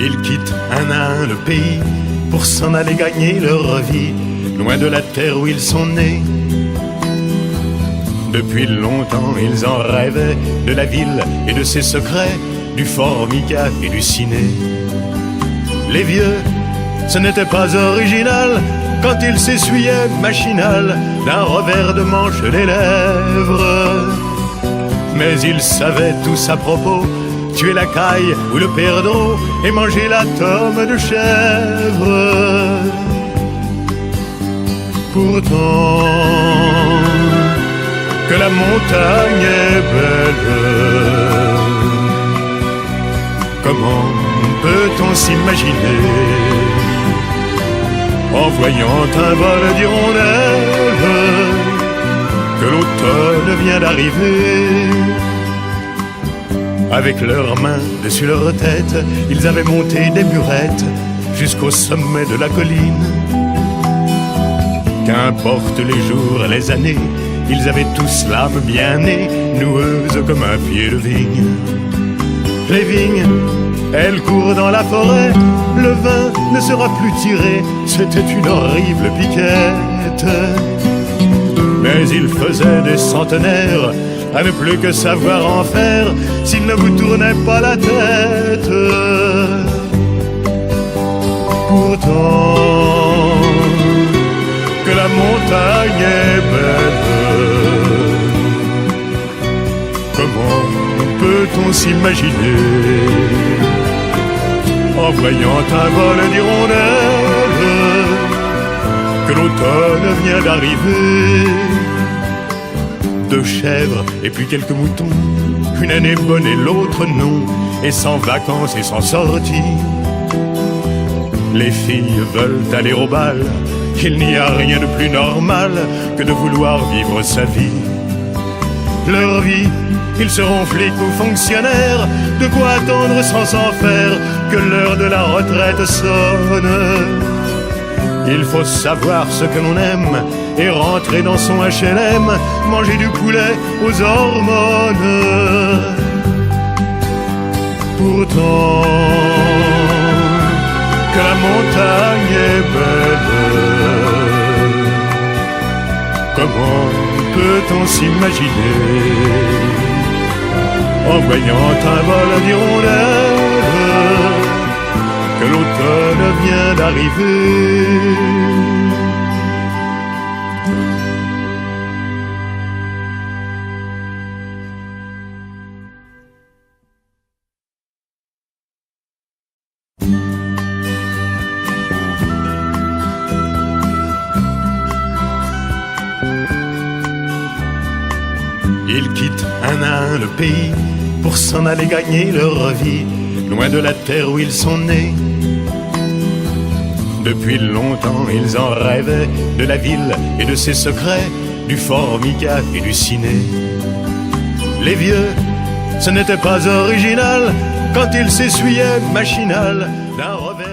Ils quittent un à un le pays pour s'en aller gagner leur vie, loin de la terre où ils sont nés. Depuis longtemps ils en rêvaient, de la ville et de ses secrets, du Formica et du ciné. Les vieux, ce n'était pas original quand ils s'essuyaient machinal d'un revers de manche les lèvres. Mais ils savaient tous à propos, tuer la caille ou le perdreau et manger la tome de chèvre. Pourtant, que la montagne est belle, comment peut-on s'imaginer, en voyant un vol d'hirondelles, que l'automne vient d'arriver? Avec leurs mains dessus leur tête, ils avaient monté des burettes jusqu'au sommet de la colline. Qu'importe les jours, les années, ils avaient tous l'âme bien née, noueuse comme un pied de vigne. Les vignes, elles courent dans la forêt, le vin ne sera plus tiré, c'était une horrible piquette. Mais il faisait des centenaires à ne plus que savoir en faire s'il ne vous tournait pas la tête. Pourtant, que la montagne est belle, comment peut-on s'imaginer, en voyant un vol d'hirondelles, que l'automne vient d'arriver? 2 chèvres et puis quelques moutons, une année bonne et l'autre non, et sans vacances et sans sortie. Les filles veulent aller au bal, il n'y a rien de plus normal que de vouloir vivre sa vie. Leur vie, ils seront flics ou fonctionnaires, de quoi attendre sans s'en faire que l'heure de la retraite sonne. Il faut savoir ce que l'on aime et rentrer dans son HLM, manger du poulet aux hormones. Pourtant, que la montagne est belle, comment peut-on s'imaginer, en voyant un vol d'hirondelles, que l'automne vient d'arriver? Ils quittent un à un le pays pour s'en aller gagner leur vie, loin de la terre où ils sont nés. Depuis longtemps ils en rêvaient, de la ville et de ses secrets, du Formica et du ciné. Les vieux, ce n'était pas original quand ils s'essuyaient machinal d'un revers